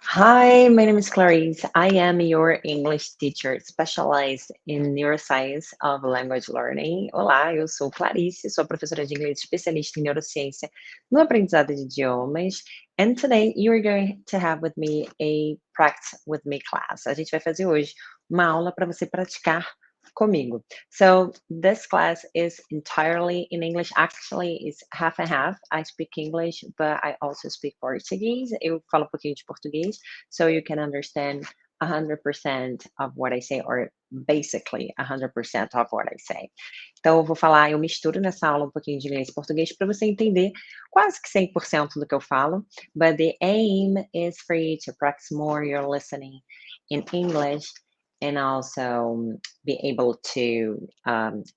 Hi, my name is Clarice. I am your English teacher specialized in neuroscience of language learning. Olá, eu sou Clarice, sou professora de inglês especialista em neurociência no aprendizado de idiomas. And today you are going to have with me a practice with me class. A gente vai fazer hoje uma aula para você praticar comigo. So this class is entirely in English. Actually, it's half and half. I speak English, but I also speak Portuguese. Eu falo um pouquinho de português, so you can understand 100% of what I say, or basically 100% of what I say. Então, eu vou falar, eu misturo nessa aula um pouquinho de inglês e português para você entender quase que 100% do que eu falo. But the aim is for you to practice more your listening in English and also be able to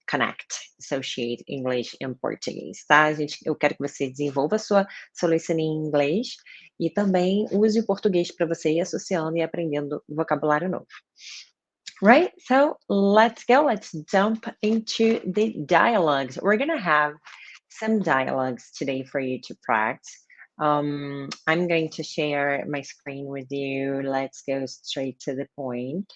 connect, associate English and Português, tá? Eu quero que você desenvolva a sua listening em inglês e também use o português para você ir associando e aprendendo vocabulário novo. Right? So let's go. Let's jump into the dialogues. We're going to have some dialogues today for you to practice. I'm going to share my screen with you. Let's go straight to the point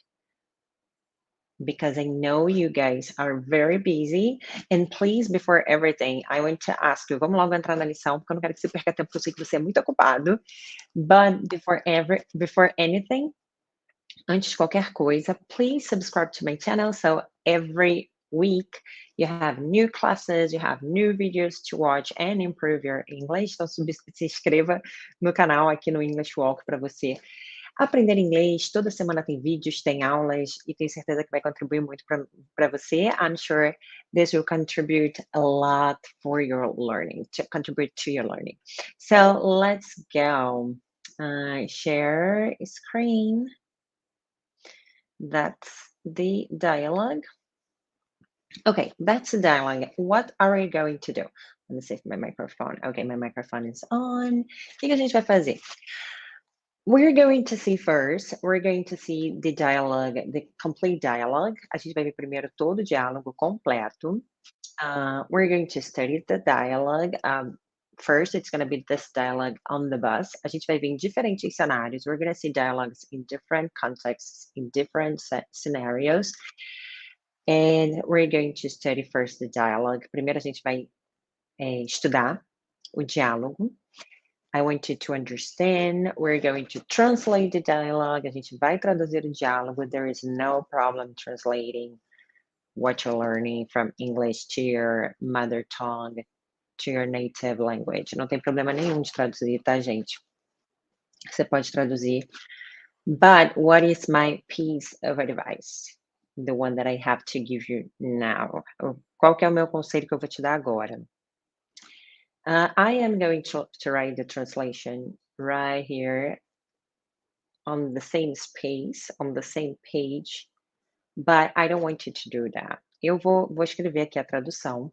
because I know you guys are very busy. And please, before everything, I want to ask you, vamos logo entrar na lição, porque eu não quero que você perca tempo, porque eu sei que você é muito ocupado. But before anything, antes de qualquer coisa, please subscribe to my channel, so every week you have new classes, you have new videos to watch and improve your English. Então, se inscreva no canal aqui no English Walk para você aprender inglês. Toda semana tem vídeos, tem aulas e tenho certeza que vai contribuir muito para você. I'm sure this will contribute a lot for your learning, to contribute to your learning. So let's go. Share screen. That's the dialogue. Okay, that's the dialogue. What are we going to do? Let me see if my microphone. Okay, my microphone is on. O que a gente vai fazer? We're going to see the dialogue, the complete dialogue. A gente vai ver primeiro todo o diálogo completo. We're going to study the dialogue. First, it's going to be this dialogue on the bus. A gente vai ver em diferentes cenários. We're going to see dialogues in different contexts, in different scenarios. And we're going to study first the dialogue. Primeiro, a gente vai estudar o diálogo. I want you to understand. We're going to translate the dialogue. A gente vai traduzir o diálogo. There is no problem translating what you're learning from English to your mother tongue, to your native language. Não tem problema nenhum de traduzir, tá, gente? Você pode traduzir. But what is my piece of advice? The one that I have to give you now. Qual que é o meu conselho que eu vou te dar agora? I am going to write the translation right here on the same space, on the same page, but I don't want you to do that. Eu vou escrever aqui a tradução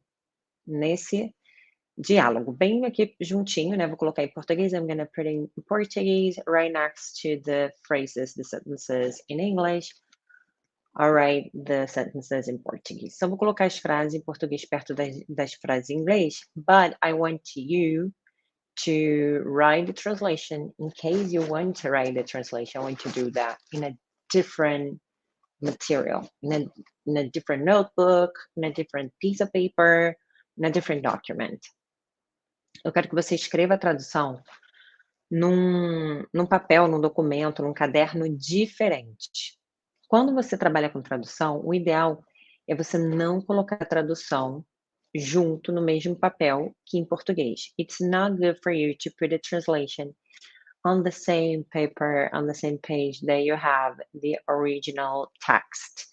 nesse diálogo, bem aqui juntinho, né? Vou colocar em português. I'm gonna put in Portuguese right next to the phrases, the sentences in English. All right, the sentences in Portuguese. Então, vou colocar as frases em português perto das frases em inglês, but I want you to write the translation. In case you want to write the translation, I want to do that in a different material, in a different notebook, in a different piece of paper, in a different document. Eu quero que você escreva a tradução num papel, num documento, num caderno diferente. Quando você trabalha com tradução, o ideal é você não colocar a tradução junto no mesmo papel que em português. It's not good for you to put a translation on the same paper, on the same page that you have the original text.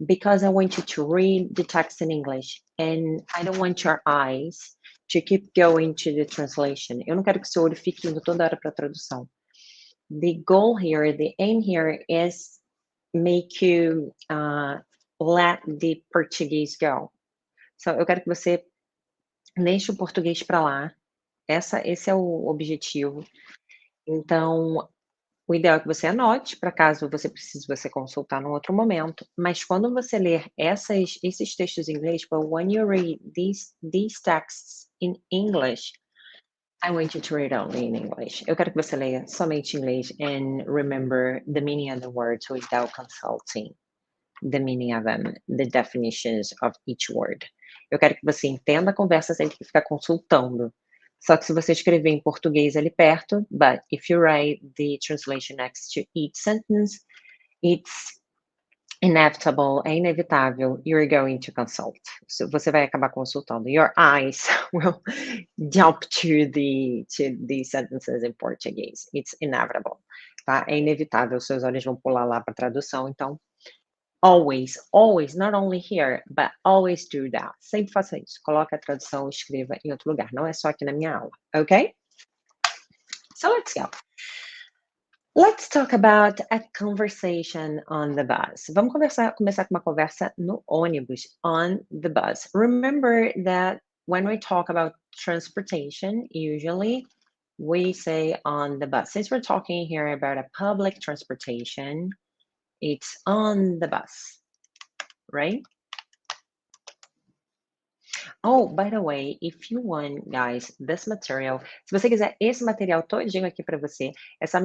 Because I want you to read the text in English and I don't want your eyes to keep going to the translation. Eu não quero que seu olho fique indo toda hora para a tradução. The goal here, the aim here is make you let the Portuguese go. So, eu quero que você deixe o português para lá. Esse é o objetivo. Então, o ideal é que você anote, para caso você precise você consultar num outro momento. Mas quando você ler esses textos em inglês, but when you read these texts in English, I want you to read only in English. Eu quero que você leia somente em inglês and remember the meaning of the words without consulting the meaning of them, the definitions of each word. Eu quero que você entenda a conversa sem ter que ficar consultando. Só que se você escrever em português ali perto, but if you write the translation next to each sentence, it's inevitable, é inevitável, you're going to consult. So, você vai acabar consultando. Your eyes will jump to the sentences in Portuguese. It's inevitable, tá? É inevitável, seus olhos vão pular lá para a tradução, então always, always, not only here, but always do that. Sempre faça isso. Coloque a tradução, escreva em outro lugar. Não é só aqui na minha aula, ok? So let's go. Let's talk about a conversation on the bus. Vamos começar com uma conversa no ônibus, on the bus. Remember that when we talk about transportation, usually we say on the bus. Since we're talking here about a public transportation, it's on the bus, right? Oh, by the way, if you want, guys, this material, se você quiser esse material todinho aqui para você, é só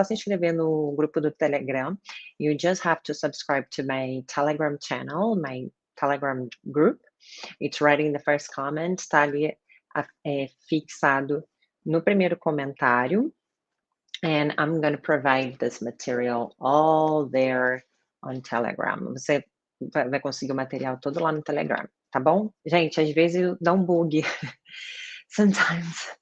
se inscrever no grupo do Telegram. You just have to subscribe to my Telegram channel, my Telegram group. It's right in the first comment, está ali fixado no primeiro comentário. And I'm going to provide this material all there on Telegram. Você vai conseguir o material todo lá no Telegram, tá bom? Gente, às vezes dá bug. Sometimes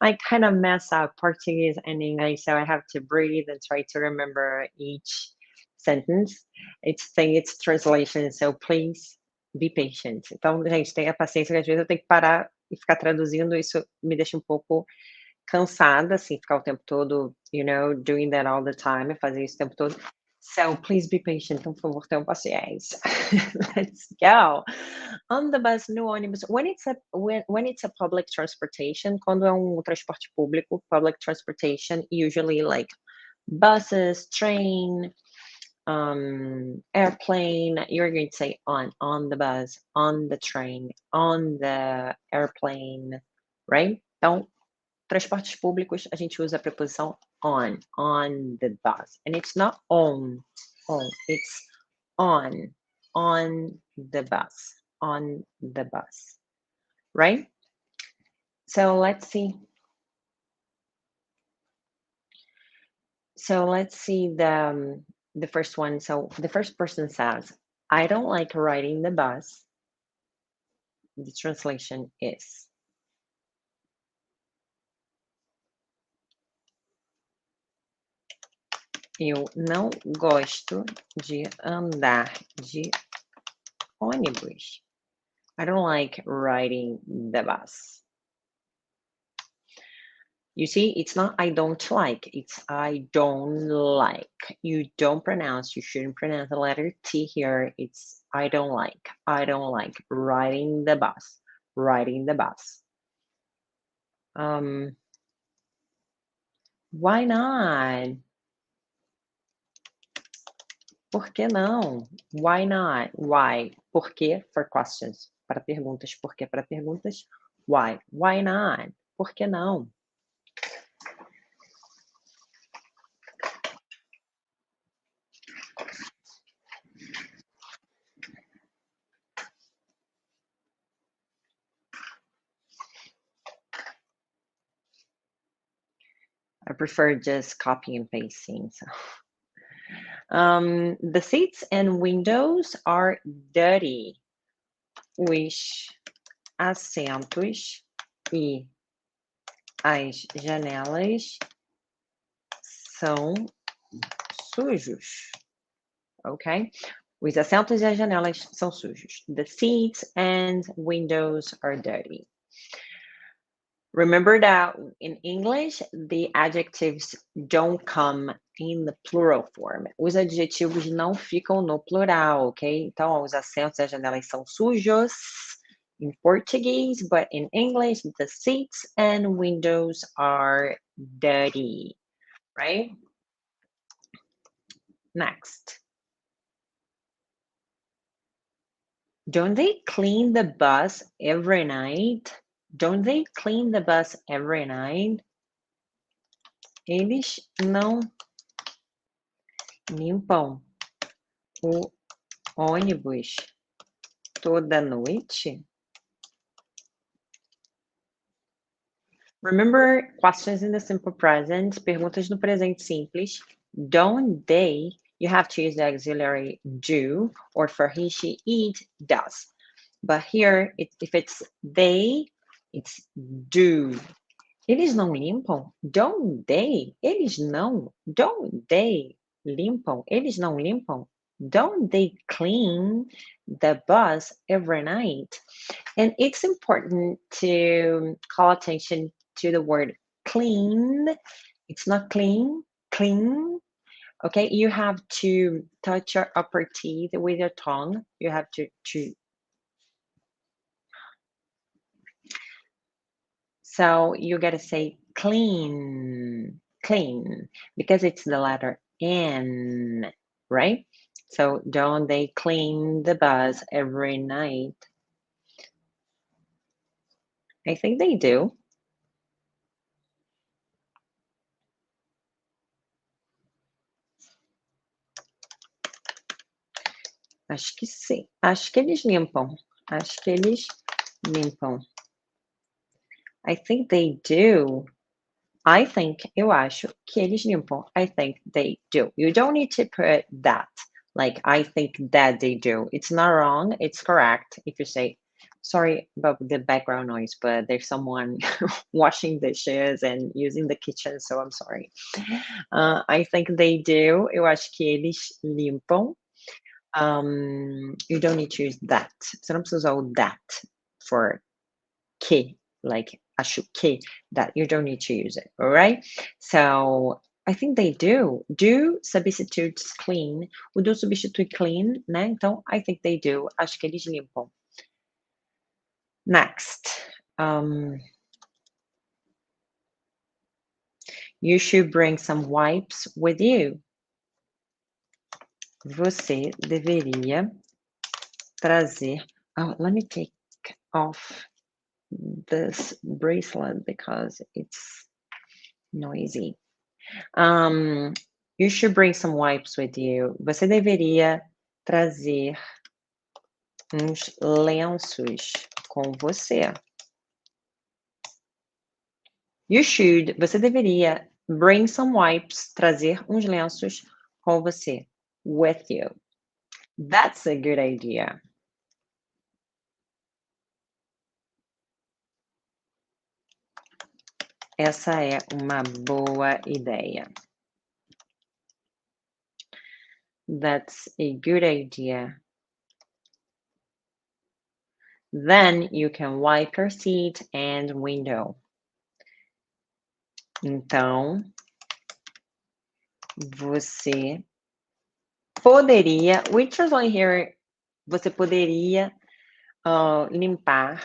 I kind of mess up Portuguese and English, so I have to breathe and try to remember each sentence. It's translation, so please be patient. Então, gente, tenha paciência, que às vezes eu tenho que parar e ficar traduzindo, isso me deixa um pouco cansada, assim, ficar o tempo todo, doing that all the time, fazer isso o tempo todo. So please be patient, então, por favor, tenham paciência. Let's go. On the bus, no ônibus. When it's a public transportation, quando é transporte público, public transportation, usually like buses, train, airplane, you're going to say on the bus, on the train, on the airplane, right? Então, transportes públicos, a gente usa a preposição on the bus. And it's not on, it's on the bus, right? So let's see. The first one. So the first person says, I don't like riding the bus. The translation is, eu não gosto de andar de ônibus. I don't like riding the bus. You see, it's not I don't like, it's I don't like. You shouldn't pronounce the letter T here. It's I don't like riding the bus. Why not? Por que não? Why not? Why? Por quê? For questions. Para perguntas. Por quê? Para perguntas. Why? Why not? Por que não? I prefer just copy and pasting. So. The seats and windows are dirty. Os assentos e as janelas são sujos. Ok? Os assentos e as janelas são sujos. The seats and windows are dirty. Remember that in English, the adjectives don't come in the plural form. Os adjetivos não ficam no plural, ok? Então, os assentos e as janelas são sujos in Portuguese, but in English, the seats and windows are dirty, right? Next. Don't they clean the bus every night? Don't they clean the bus every night? Eles não limpam o ônibus toda noite? Remember questions in the simple present, perguntas no presente simples. Don't they, you have to use the auxiliary do, or for he, she, it, does. But here, if it's they, it's do. Eles não limpam? Don't they? Eles não. Don't they limpam? Eles não limpam? Don't they clean the bus every night? And it's important to call attention to the word clean. It's not clean, clean. Okay, you have to touch your upper teeth with your tongue. You have to so you gotta say clean, clean, because it's the letter N, right? So don't they clean the bus every night? I think they do. Acho que sim. Acho que eles limpam. Acho que eles limpam. I think they do. I think, eu acho que eles limpam. I think they do. You don't need to put that. Like, I think that they do. It's not wrong. It's correct. If you say, sorry about the background noise, but there's someone washing dishes and using the kitchen, so I'm sorry. I think they do. Eu acho que eles limpam. You don't need to use that. Você não precisa usar o that for que, like acho que, that you don't need to use it, all right? So I think they do. Do substitutes clean. O do substitui clean, né? Então, I think they do. Acho que eles limpam. Next. You should bring some wipes with you. Você deveria trazer. Oh, let me take off this bracelet because it's noisy. You should bring some wipes with you. Você deveria trazer uns lenços com você. You should, você deveria bring some wipes, trazer uns lenços com você. With you. That's a good idea. Essa é uma boa ideia. That's a good idea. Then you can wipe your seat and window. Então, você poderia, we translate here, você poderia limpar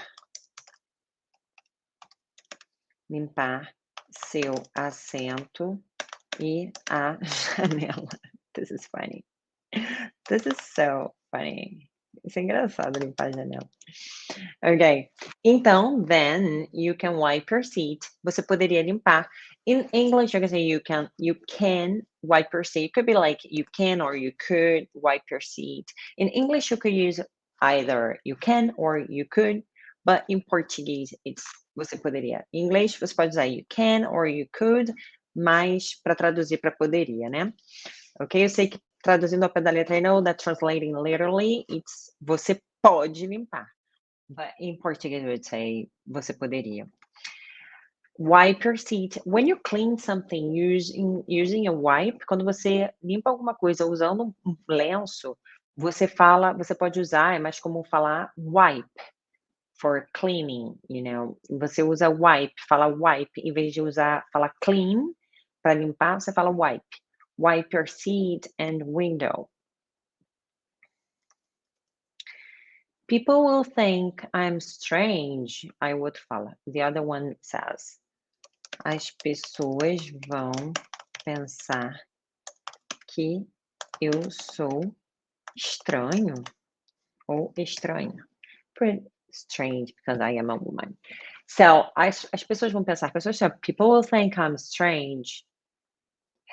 seu assento e a janela. This is funny. This is so funny. Isso é engraçado, limpar a janela. Ok. Então, then you can wipe your seat. Você poderia limpar. In English, you can say you can wipe your seat. It could be like you can or you could wipe your seat. In English, you could use either you can or you could, but in Portuguese, it's você poderia. Em inglês, você pode usar you can or you could, mas para traduzir para poderia, né? Ok? Eu sei que traduzindo ao pé da letra, I know that translating literally, it's você pode limpar. But in Portuguese, we would say você poderia. Wipe your seat. When you clean something using a wipe, quando você limpa alguma coisa usando um lenço, você pode usar, é mais comum falar wipe for cleaning, you know. Você usa wipe, fala wipe, em vez de falar clean para limpar, você fala wipe. Wipe your seat and window. People will think I'm strange, I would fala. The other one says. As pessoas vão pensar que eu sou estranho ou estranha. Pretty strange because I am a woman. So, as pessoas vão pensar, pessoas são people will think I'm strange.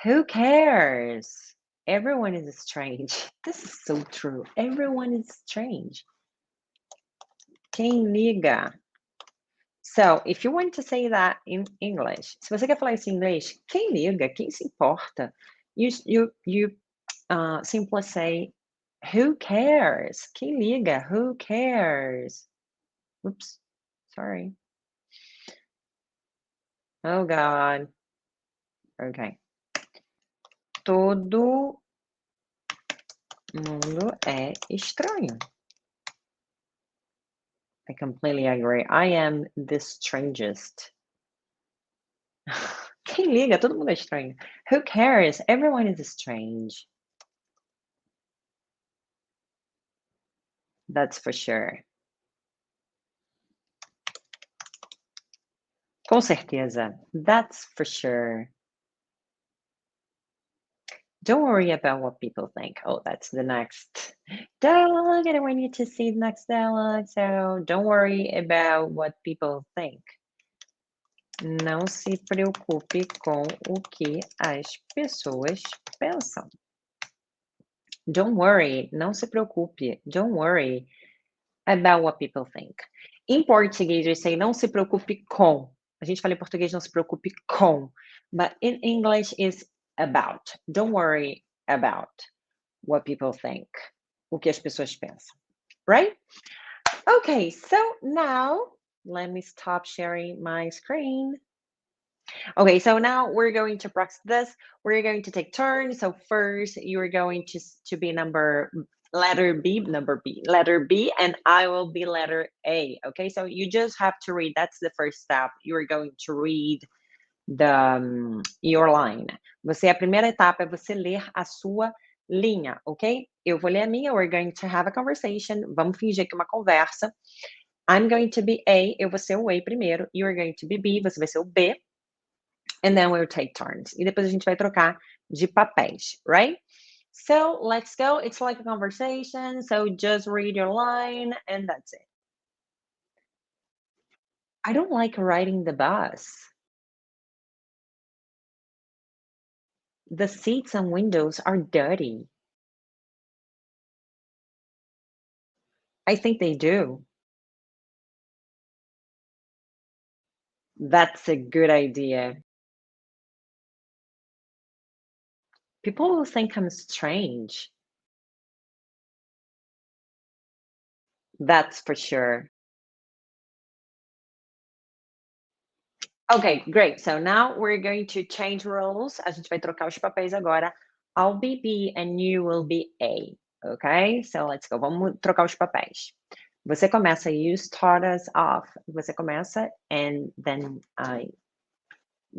Who cares? Everyone is strange. This is so true. Everyone is strange. Quem liga? So, if you want to say that in English, se você quer falar isso em inglês, quem liga? Quem se importa? You simply say, "Who cares?" Quem liga? Who cares? Oops, sorry. Oh God. Okay. Todo mundo é estranho. I completely agree. I am the strangest. Quem liga? Todo mundo é estranho. Who cares? Everyone is strange. That's for sure. Com certeza. That's for sure. Don't worry about what people think. Oh, that's the next dialogue, and I want you to see the next dialogue. So don't worry about what people think. Não se preocupe com o que as pessoas pensam. Don't worry, não se preocupe. Don't worry about what people think. Em português, eu sei não se preocupe com. A gente fala em português não se preocupe com. But in English is about. Don't worry about what people think. O que as pessoas pensam. Right? Okay, so now let me stop sharing my screen. Okay, so now we're going to practice this. We're going to take turns. So first, you're going to be letter B, and I will be letter A. Okay, so you just have to read. That's the first step. You're going to read your line. A primeira etapa é você ler a sua linha, ok? Eu vou ler a minha. We're going to have a conversation. Vamos fingir que é uma conversa. I'm going to be A. Eu vou ser o A primeiro. You're going to be B. Você vai ser o B. And then we'll take turns. E depois a gente vai trocar de papéis, right? So let's go. It's like a conversation. So just read your line and that's it. I don't like riding the bus. The seats and windows are dirty. I think they do. That's a good idea. People will think I'm strange. That's for sure. Okay, great. So now we're going to change roles. A gente vai trocar os papéis agora. I'll be B and you will be A. Okay? So let's go. Vamos trocar os papéis. Você começa, you start us off. Você começa and then I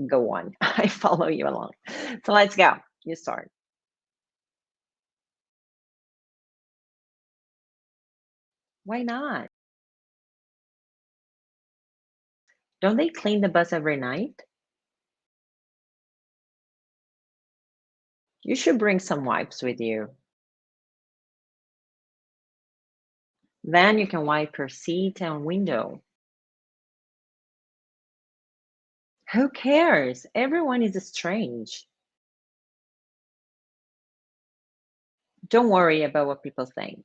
go on. I follow you along. So let's go. You start. Why not? Don't they clean the bus every night? You should bring some wipes with you. Then you can wipe your seat and window. Who cares? Everyone is strange. Don't worry about what people think.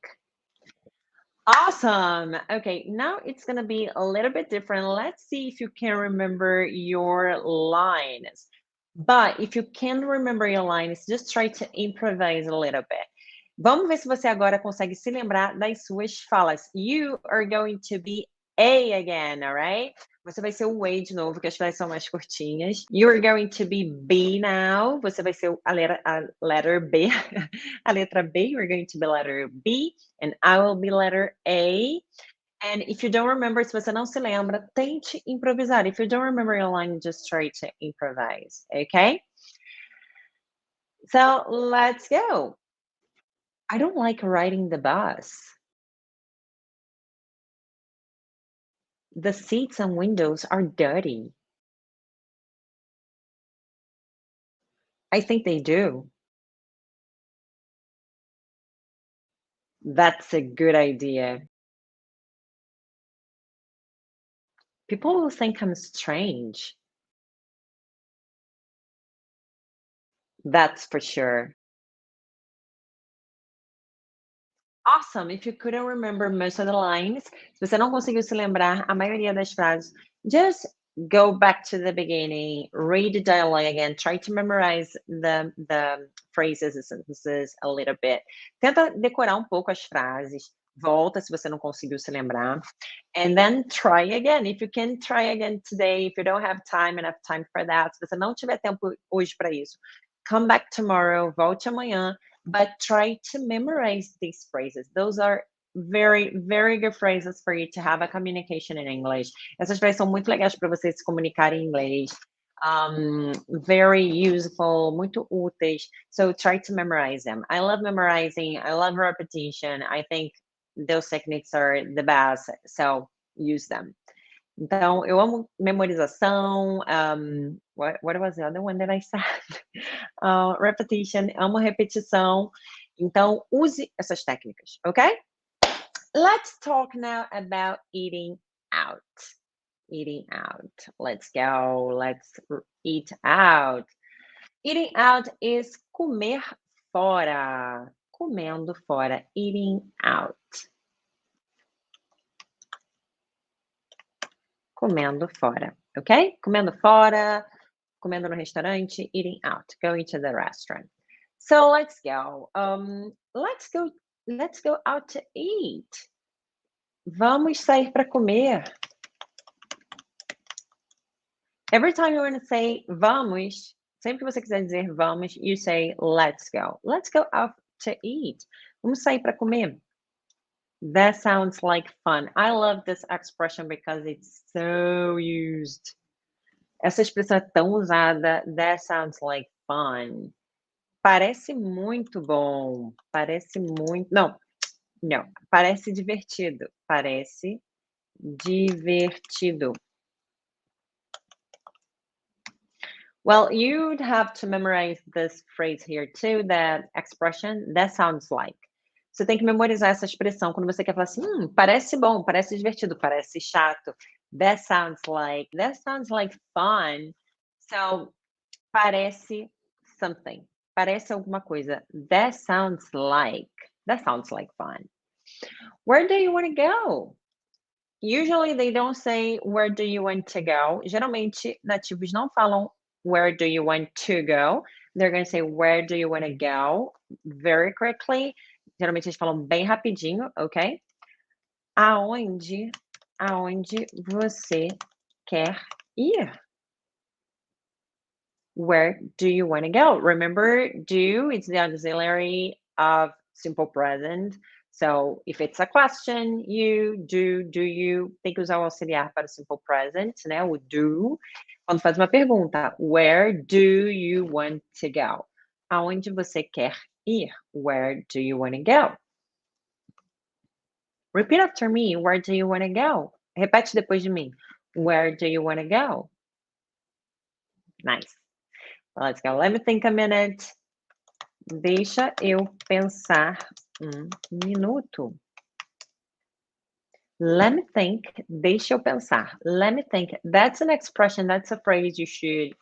Awesome. Okay, now it's going to be a little bit different. Let's see if you can remember your lines. But if you can remember your lines, just try to improvise a little bit. Vamos ver se você agora consegue se lembrar das suas falas. You are going to be A again, all right? Você vai ser o A de novo, que as frases são mais curtinhas. You are going to be B now. Você vai ser a letter B. A letra B, you're going to be letter B. And I will be letter A. And if you don't remember, se você não se lembra, tente improvisar. If you don't remember your line, just try to improvise, okay? So let's go. I don't like riding the bus. The seats and windows are dirty. I think they do. That's a good idea. People will think I'm strange. That's for sure. Awesome. If you couldn't remember most of the lines, se você não conseguiu se lembrar a maioria das frases, just go back to the beginning, read the dialogue again, try to memorize the phrases and sentences a little bit. Tenta decorar um pouco as frases, volta se você não conseguiu se lembrar, and then try again. If you can try again today, if you don't have time, enough time for that, se você não tiver tempo hoje para isso, come back tomorrow, volte amanhã, but try to memorize these phrases. Those are very, very good phrases for you to have a communication in English. Essas frases são muito legais para você se comunicar em inglês. Very useful, muito úteis. So try to memorize them. I love memorizing. I love repetition. I think those techniques are the best. So use them. Então, eu amo memorização. What was the other one that I said? Repetition, amo repetição. Então, use essas técnicas, ok? Let's talk now about eating out. Eating out. Let's go. Let's eat out. Eating out is comer fora. Comendo fora. Eating out. Comendo fora, ok? Comendo fora, comendo no restaurante, eating out, going to the restaurant. So let's go. Let's go out to eat. Vamos sair para comer. Every time you want to say vamos, sempre que você quiser dizer vamos, you say let's go. Let's go out to eat. Vamos sair para comer. That sounds like fun. I love this expression because it's so used. Essa expressão é tão usada. That sounds like fun. Parece muito bom. Parece muito. Não, não. Parece divertido. Parece divertido. Well, you'd have to memorize this phrase here too, that expression, that sounds like. Você tem que memorizar essa expressão quando você quer falar assim, parece bom, parece divertido, parece chato. That sounds like fun. So, parece something. Parece alguma coisa. That sounds like fun. Where do you want to go? Usually they don't say where do you want to go. Geralmente nativos não falam where do you want to go. They're going to say where do you want to go very quickly. Geralmente eles falam bem rapidinho, ok? Aonde você quer ir? Where do you want to go? Remember, do is the auxiliary of simple present. So if it's a question, you, do you, tem que usar o auxiliar para o simple present, né? O do. Quando faz uma pergunta, where do you want to go? Aonde você quer ir? Where do you want to go? Repeat after me. Where do you want to go? Repete depois de mim. Where do you want to go? Nice. Let's go. Let me think a minute. Deixa eu pensar minuto. Let me think. Deixa eu pensar. Let me think. That's an expression, that's a phrase you should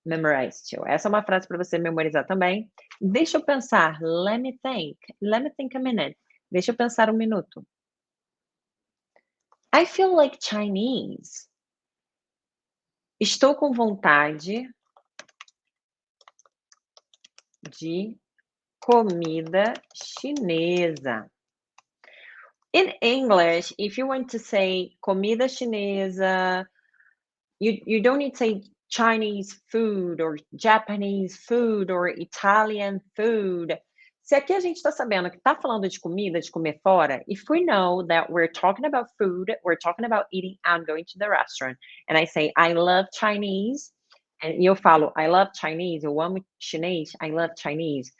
memorize too. Essa é uma frase para você memorizar também. Deixa eu pensar. Let me think. Let me think a minute. Deixa eu pensar minuto. I feel like Chinese. Estou com vontade de comida chinesa. In English, if you want to say comida chinesa, you don't need to say Chinese food or Japanese food or Italian food. Se aqui a gente está sabendo que está falando de comida, de comer fora, if we know that we're talking about food, we're talking about eating out, going to the restaurant, and I say, I love Chinese, and eu falo, I love Chinese, eu amo chinês, I love Chinese.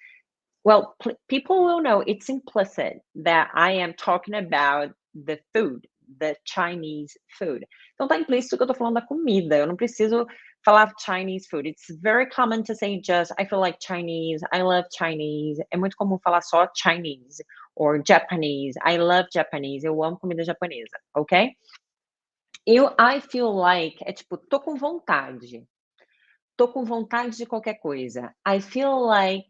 Well, people will know it's implicit that I am talking about the food, the Chinese food. Então tá implícito que eu tô falando da comida, eu não preciso falar Chinese food. It's very common to say just, I feel like Chinese, I love Chinese. É muito comum falar só Chinese or Japanese. I love Japanese. Eu amo comida japonesa, ok? I feel like é tipo, tô com vontade. Tô com vontade de qualquer coisa. I feel like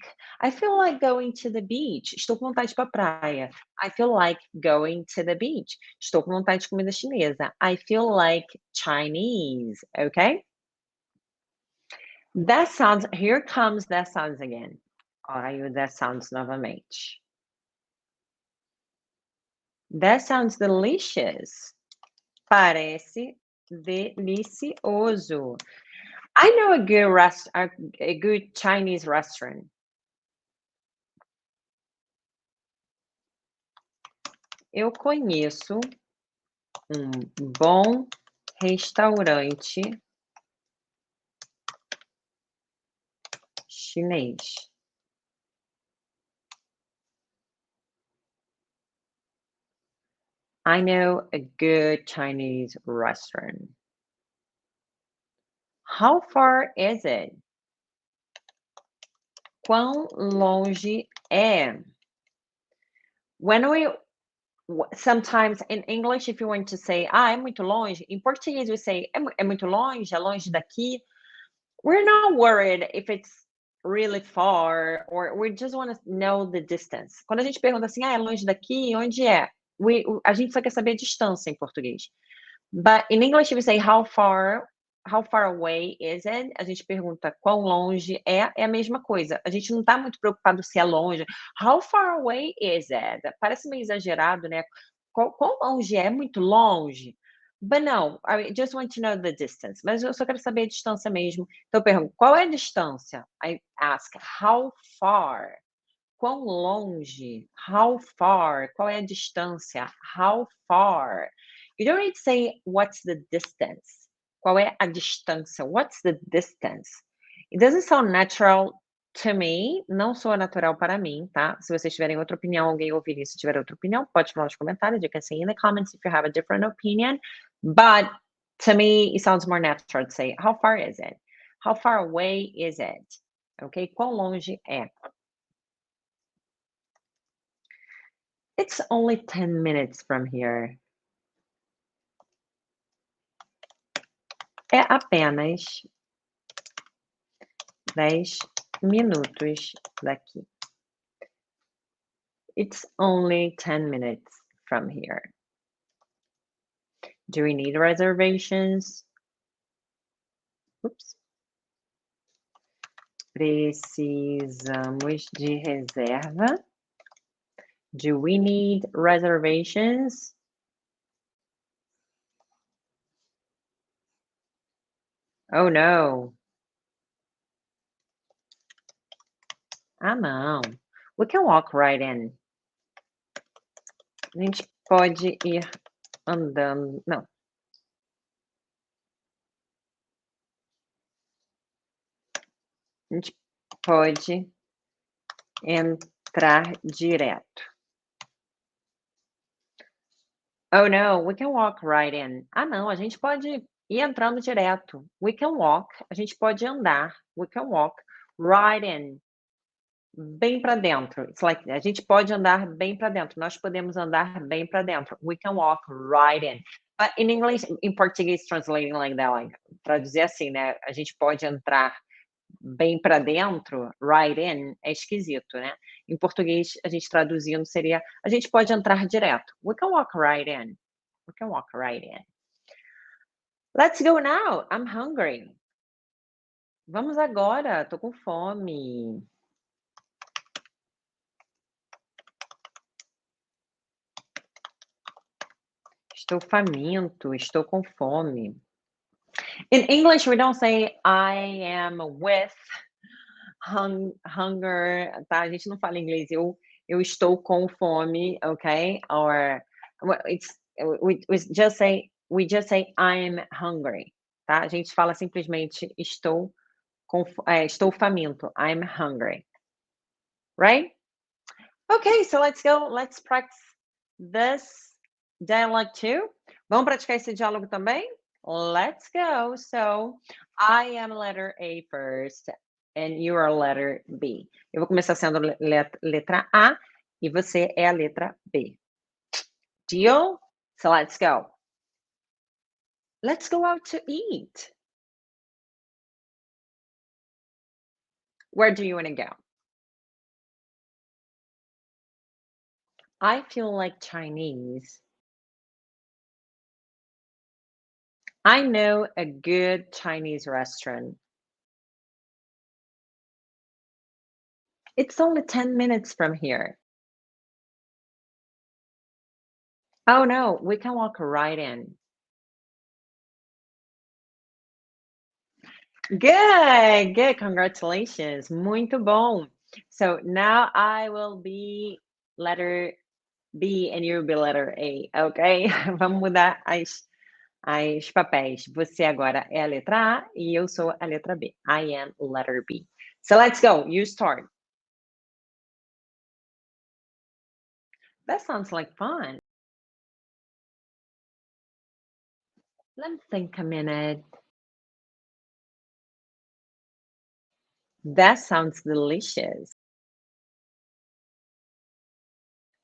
going to the beach. Estou com vontade de ir pra praia. I feel like going to the beach. Estou com vontade de comida chinesa. I feel like Chinese, okay? That sounds here comes that sounds again. Olha o that sounds novamente. That sounds delicious. Parece delicioso. I know a good Chinese restaurant. Eu conheço um bom restaurante chinês. I know a good Chinese restaurant. How far is it? Quão longe é? When we sometimes in English, if you want to say, é muito longe, em português we say, é muito longe, é longe daqui. We're not worried if it's really far or we just want to know the distance. Quando a gente pergunta assim, é longe daqui, onde é? A gente só quer saber a distância em português. But in English, we say how far away is it? A gente pergunta quão longe é a mesma coisa. A gente não está muito preocupado se é longe. How far away is it? Parece meio exagerado, né? Quão longe é? Muito longe? But no, I just want to know the distance. Mas eu só quero saber a distância mesmo. Então eu pergunto, qual é a distância? I ask, how far? Quão longe? How far? Qual é a distância? How far? You don't need to say what's the distance. Qual é a distância? What's the distance? It doesn't sound natural to me. Não soa natural para mim, tá? Se vocês tiverem outra opinião, alguém ouvir isso e tiver outra opinião, pode falar nos comentários. You can say in the comments if you have a different opinion. But to me, it sounds more natural to say, how far is it? How far away is it? Ok? Quão longe é? It's only 10 minutes from here. É apenas 10 minutos daqui. It's only 10 minutes from here. Do we need reservations? Oops. Precisamos de reserva? Do we need reservations? Oh, no. Ah, não. We can walk right in. A gente pode ir andando. Não. A gente pode entrar direto. Oh, no, we can walk right in. Ah, não, a gente pode ir entrando direto. We can walk, a gente pode andar. We can walk right in. Bem para dentro. It's like, a gente pode andar bem para dentro. Nós podemos andar bem para dentro. We can walk right in. But in English, in Portuguese, translating like that, like, traduzir assim, né? A gente pode entrar bem para dentro, right in, é esquisito, né? Em português, a gente traduzindo seria, a gente pode entrar direto. We can walk right in. We can walk right in. Let's go now. I'm hungry. Vamos agora, tô com fome. Estou faminto, estou com fome. In English, we don't say I am with hunger, tá? A gente não fala em inglês, eu estou com fome, ok? Or we just say I'm hungry, tá? A gente fala simplesmente estou faminto. I'm hungry. Right? Okay, so let's go. Let's practice this dialogue too. Vamos praticar esse diálogo também? Let's go. So, I am letter A first, and you are letter B. Eu vou começar sendo letra A e você é a letra B. Deal? So let's go. Let's go out to eat. Where do you want to go? I feel like Chinese. I know a good Chinese restaurant. It's only 10 minutes from here. Oh no, we can walk right in. Good, good. Congratulations. Muito bom. So now I will be letter B and you'll be letter A, ok? Vamos mudar as papéis. Você agora é a letra A e eu sou a letra B. I am letter B. So let's go. You start. That sounds like fun. Let me think a minute. That sounds delicious.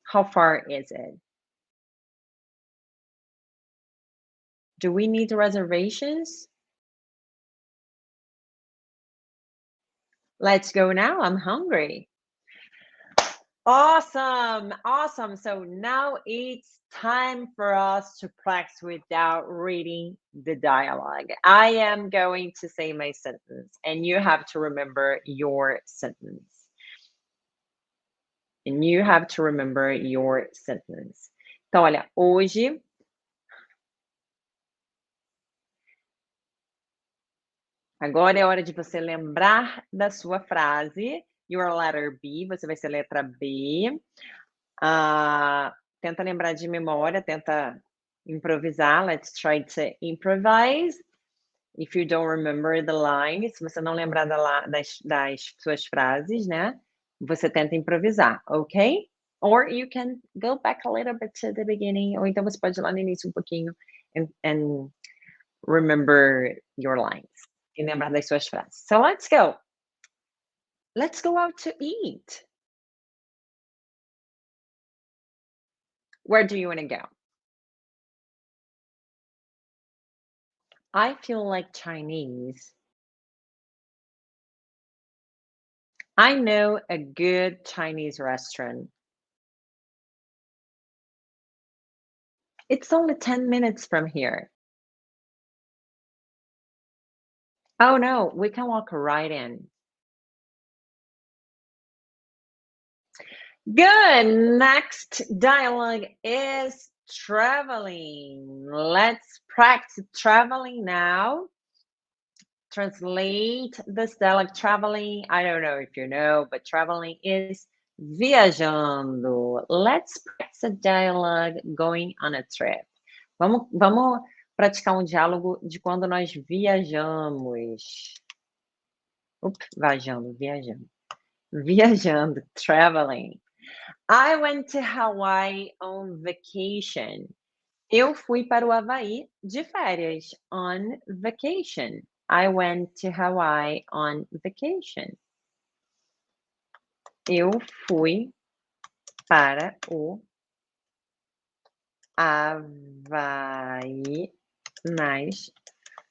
How far is it? Do we need reservations? Let's go now. I'm hungry. Awesome. Awesome. So now it's time for us to practice without reading the dialogue. I am going to say my sentence, and you have to remember your sentence. And you have to remember your sentence. Então, olha, hoje agora é hora de você lembrar da sua frase. Your letter B, você vai ser letra B. Tenta lembrar de memória, tenta improvisar. Let's try to improvise. If you don't remember the line, se você não lembrar das suas frases, né? Você tenta improvisar, ok? Or you can go back a little bit to the beginning, ou então você pode ir lá no início um pouquinho and remember your lines. E lembrar das suas frases. So let's go. Let's go out to eat. Where do you want to go? I feel like Chinese. I know a good Chinese restaurant. It's only 10 minutes from here. Oh no, we can walk right in. Good. Next dialogue is traveling. Let's practice traveling now. Translate this dialogue. Traveling, I don't know if you know, but traveling is viajando. Let's practice a dialogue going on a trip. Vamos praticar um diálogo de quando nós viajamos. Viajando. Viajando, traveling. I went to Hawaii on vacation. Eu fui para o Havaí de férias. On vacation. I went to Hawaii on vacation. Eu fui para o Havaí nas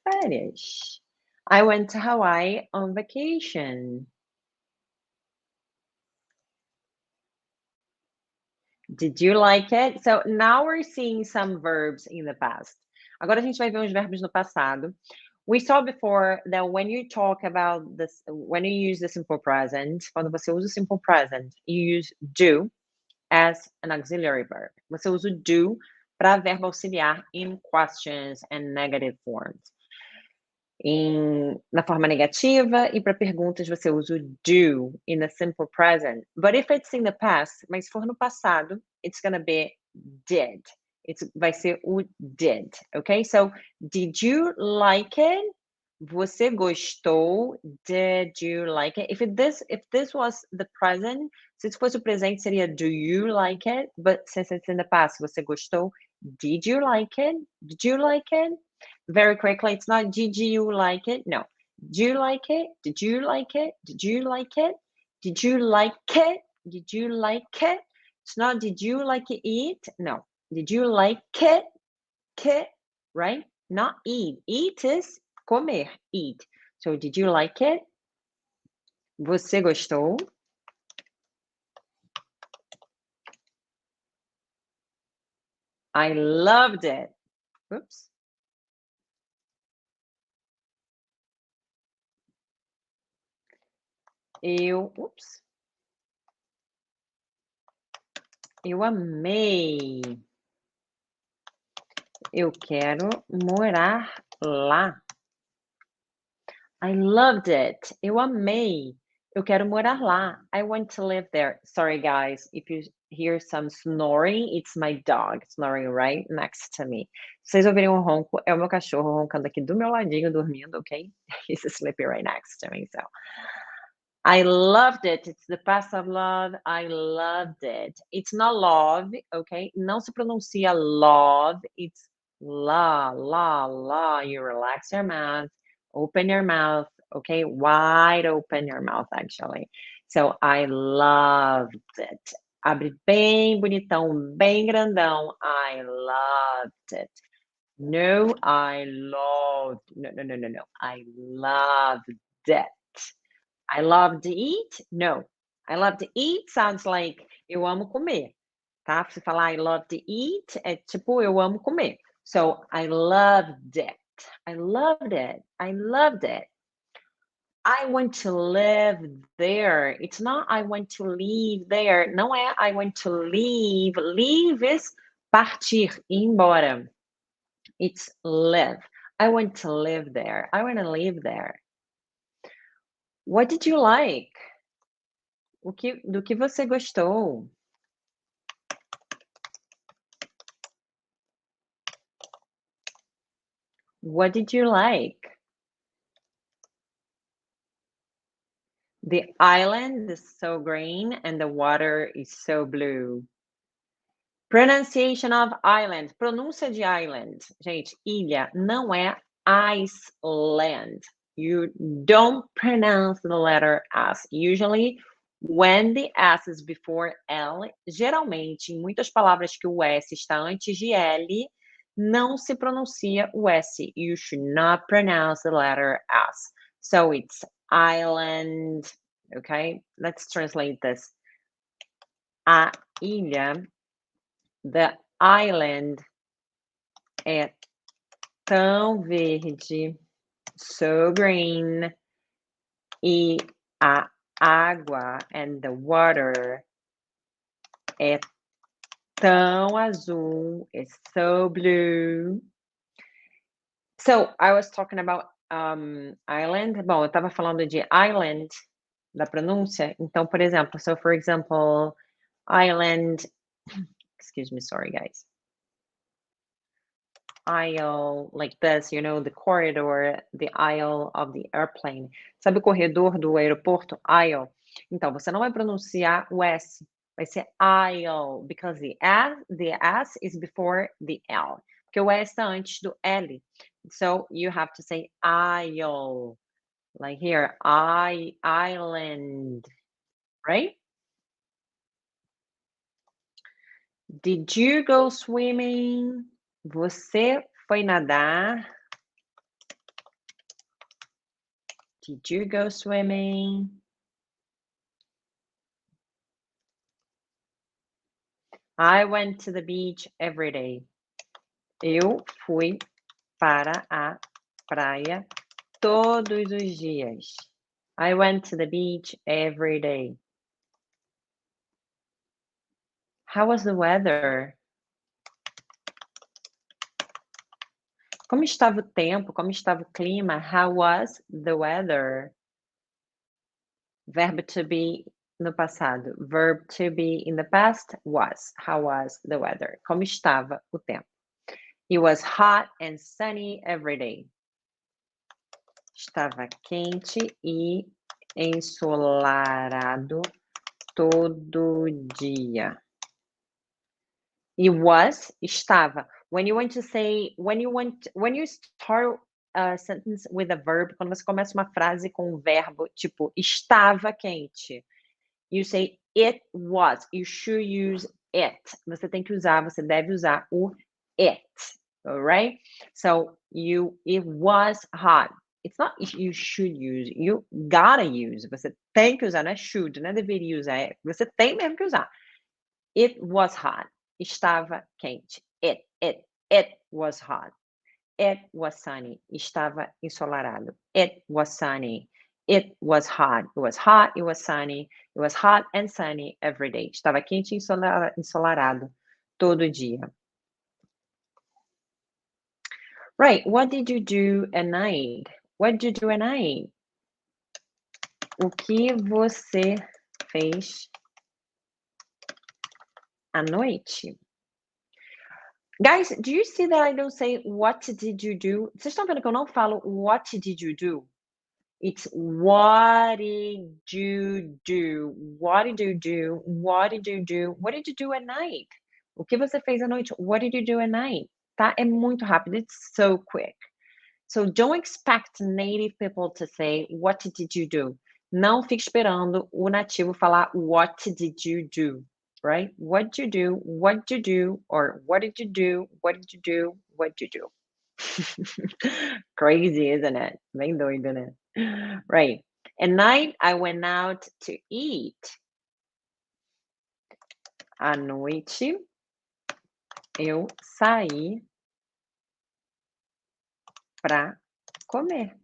férias. I went to Hawaii on vacation. Did you like it? So now we're seeing some verbs in the past. Agora a gente vai ver uns verbos no passado. We saw before that when you talk about this, when you use the simple present, quando você usa o simple present, you use do as an auxiliary verb. Você usa o do para verbo auxiliar in questions and negative forms. Na forma negativa e para perguntas você usa o do in the simple present. But if it's in the past, mas se for no passado, it's gonna be did. Vai ser o did, ok? So, did you like it? Você gostou? Did you like it? If this was the present, se isso fosse o presente, seria do you like it? But since it's in the past, você gostou? Did you like it? Did you like it? Very quickly, it's not did you like it? No. Did you like it? Did you like it? Did you like it? Did you like it? Did you like it? It's not did you like it eat? No. Did you like it? Kit, right? not eat. Eat is comer, eat. So, did you like it? Você gostou? I loved it. Oops. Ups. Eu amei. Eu quero morar lá. I loved it. Eu amei. Eu quero morar lá. I want to live there. Sorry, guys, if you hear some snoring, it's my dog snoring right next to me. Se vocês ouvirem um ronco, é o meu cachorro roncando aqui do meu ladinho, dormindo, ok? He's sleeping right next to me, so. I loved it. It's the past of love. I loved it. It's not love, ok? Não se pronuncia love. It's la, la, la. You relax your mouth, open your mouth, okay? Wide open your mouth, actually. So I loved it. Abre bem bonitão, bem grandão. I loved it. No, I loved. No, no, no, no, no. I loved it. I love to eat? No. I love to eat sounds like eu amo comer, tá? Se falar I love to eat, é tipo eu amo comer. So, I loved it. I loved it. I loved it. I want to live there. It's not I want to live there. Não é I want to leave. Leave is partir, ir embora. It's live. I want to live there. I want to live there. What did you like? Do que você gostou? What did you like? The island is so green and the water is so blue. Pronunciation of island. Pronúncia de island. Gente, ilha não é Iceland. You don't pronounce the letter S. Usually, when the S is before L, geralmente, em muitas palavras que o S está antes de L, não se pronuncia o S. You should not pronounce the letter S. So it's island. Okay, let's translate this. A ilha, the island, é tão verde, so green, e a água and the water é tão azul, it's so blue. So, I was talking about island. Bom, eu estava falando de island, da pronúncia. Então, por exemplo, so for example, island, excuse me, sorry guys. Aisle, like this, you know, the corridor, the aisle of the airplane. Sabe o corredor do aeroporto? Aisle. Então, você não vai pronunciar o S, vai ser aisle, because the S is before the L. Porque o S está antes do L. So, you have to say aisle. Like here, island, right? Did you go swimming? Você foi nadar? Did you go swimming? I went to the beach every day. Eu fui para a praia todos os dias. I went to the beach every day. How was the weather? Como estava o tempo? Como estava o clima? How was the weather? Verbo to be no passado. Verb to be in the past was. How was the weather? Como estava o tempo? It was hot and sunny every day. Estava quente e ensolarado todo dia. It was, estava. When you start a sentence with a verb, quando você começa uma frase com um verbo, tipo, estava quente, you say it was. You should use it. Você tem que usar, você deve usar o it. all right? So it was hot. It's not if you should use, you gotta use. Você tem que usar, não é should, não é deveria usar, você tem mesmo que usar. It was hot. Estava quente. It was hot. It was sunny. Estava ensolarado. It was sunny. It was hot. It was hot. It was sunny. It was hot and sunny every day. Estava quente e ensolarado todo dia. Right. What did you do at night? What did you do at night? O que você fez à noite? Guys, do you see that I don't say what did you do? Vocês estão vendo que eu não falo what did you do? It's what did you do? What did you do? What did you do? What did you do at night? O que você fez à noite? What did you do at night? Tá? É muito rápido. It's so quick. So don't expect native people to say, what did you do? Não fique esperando o nativo falar, what did you do? Right? What did you do? What did you do? Or what did you do? What did you do? What did you do? Crazy, isn't it? Bem doido, né? Right. At night, I went out to eat. À noite, eu saí para comer.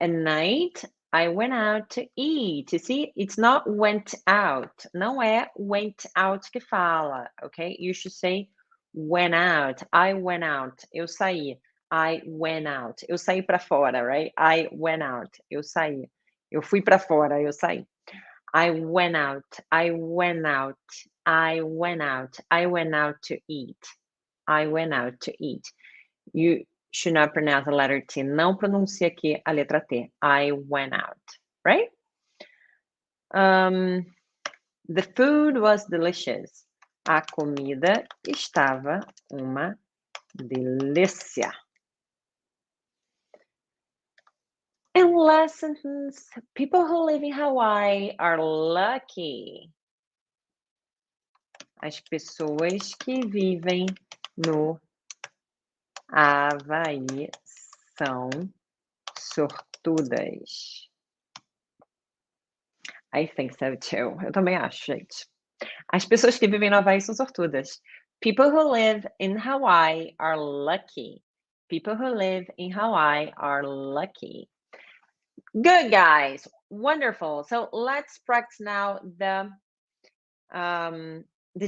At night, I went out to eat. You see, it's not went out. Não é went out que fala, okay? You should say went out. I went out. Eu saí. I went out. Eu saí para fora, right? I went out. Eu saí. Eu fui para fora, eu saí. I went out. I went out. I went out. I went out to eat. I went out to eat. You should not pronounce the letter T. Não pronuncie aqui a letra T. I went out, right? The food was delicious. A comida estava uma delícia. And last sentence, people who live in Hawaii are lucky. As pessoas que vivem no Havaí são sortudas. I think so too. Eu também acho, gente. As pessoas que vivem no Havaí são sortudas. People who live in Hawaii are lucky. People who live in Hawaii are lucky. Good, guys. Wonderful. So let's practice now the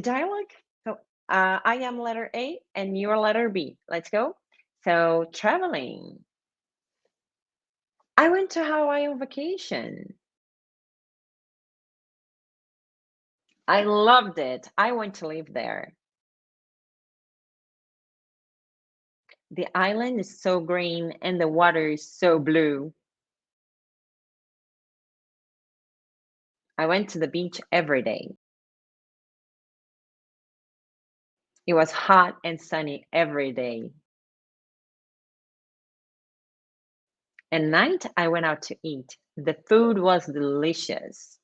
dialogue. So I am letter A and you are letter B. Let's go. So traveling. I went to Hawaii on vacation. I loved it. I want to live there. The island is so green and the water is so blue. I went to the beach every day. It was hot and sunny every day. At night, I went out to eat. The food was delicious.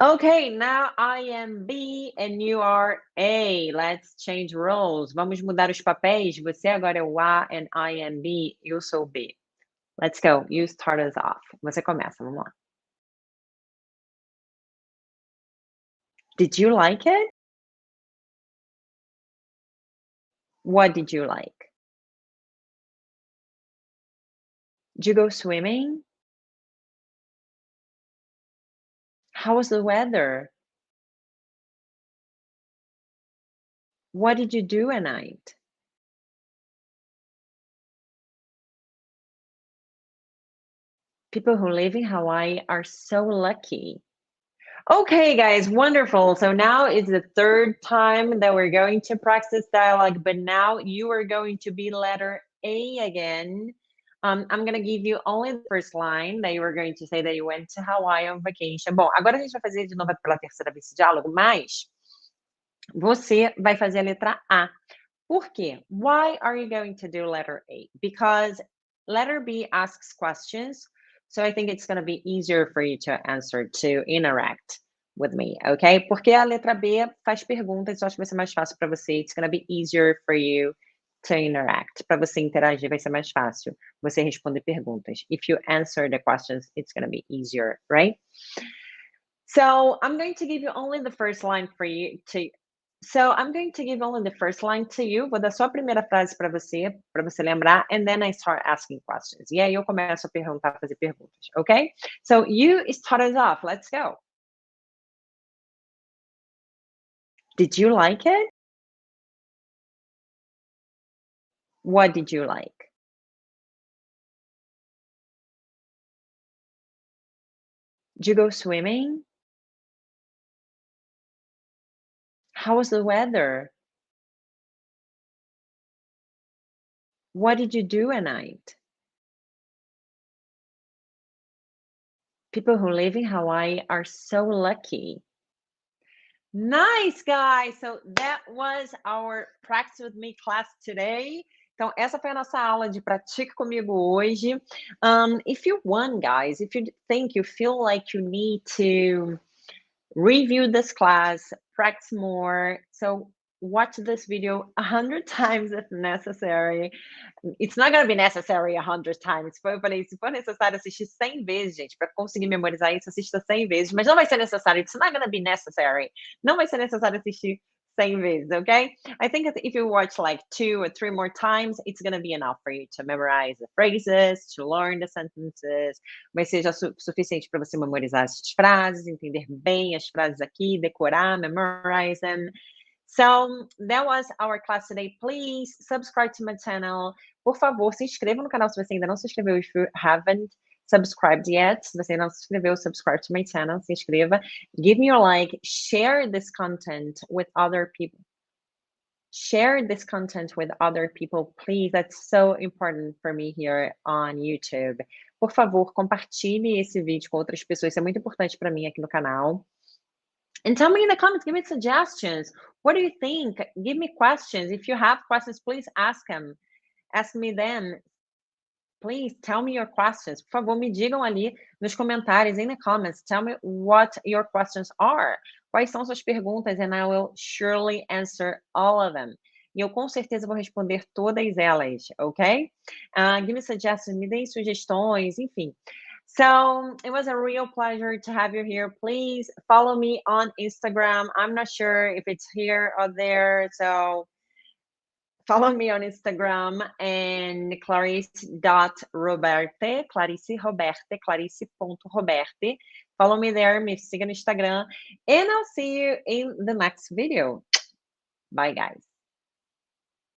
Okay, now I am B and you are A. Let's change roles. Vamos mudar os papéis. Você agora é o A and I am B. Eu sou o B. Let's go. You start us off. Você começa, vamos lá. Did you like it? What did you like? Did you go swimming? How was the weather? What did you do at night? People who live in Hawaii are so lucky. Okay, guys, wonderful. So now it's the third time that we're going to practice dialogue, but now you are going to be letter A again. I'm going to give you only the first line that you were going to say that you went to Hawaii on vacation. Bom, agora a gente vai fazer de novo pela terceira vez esse diálogo, mas você vai fazer a letra A. Por quê? Why are you going to do letter A? Because letter B asks questions, so I think it's going to be easier for you to answer, to interact. with me, ok? Porque a letra B faz perguntas, eu acho que vai ser mais fácil para você. It's gonna be easier for you to interact. Para você interagir vai ser mais fácil você responder perguntas. If you answer the questions, it's gonna be easier, right? So I'm going to give you only the first line for you to. So I'm going to give only the first line to you. Vou dar só a primeira frase para você lembrar, and then I start asking questions. E aí eu começo a perguntar, fazer perguntas, ok? So you start us off. Let's go. Did you like it? What did you like? Did you go swimming? How was the weather? What did you do at night? People who live in Hawaii are so lucky. Nice, guys! So that was our Practice With Me class today. Então, essa foi a nossa aula de Pratique Comigo hoje. If you want, guys, if you think you feel like you need to review this class, practice more, so watch this video 100 times if necessary. It's not gonna be necessary 100 times. Eu falei, se for necessário assistir 100 vezes, gente, para conseguir memorizar isso, assista 100 vezes, mas não vai ser necessário. It's not gonna be necessary. Não vai ser necessário assistir 100 vezes, okay? I think if you watch like 2 or 3 more times, it's gonna be enough for you to memorize the phrases, to learn the sentences. Vai ser já suficiente para você memorizar as frases, entender bem as frases aqui, decorar, memorize them. So that was our class today. Please subscribe to my channel. Por favor, se inscreva no canal se você ainda não se inscreveu. If you haven't subscribed yet, se você não se inscreveu, subscribe to my channel, se inscreva. Give me your like, share this content with other people. Share this content with other people, please. That's so important for me here on YouTube. Por favor, compartilhe esse vídeo com outras pessoas. Isso é muito importante para mim aqui no canal. And tell me in the comments, give me suggestions. What do you think? Give me questions. If you have questions, please ask them. Ask me them. Please tell me your questions. Por favor, me digam ali nos comentários, in the comments. Tell me what your questions are. Quais são suas perguntas? And I will surely answer all of them. E eu com certeza vou responder todas elas, ok? Give me suggestions, me deem sugestões, enfim. So it was a real pleasure to have you here. Please follow me on Instagram. I'm not sure if it's here or there. So follow me on Instagram and clarice.roberte, Clarice Roberte, clarice.roberte. Follow me there, me siga no Instagram. And I'll see you in the next video. Bye, guys.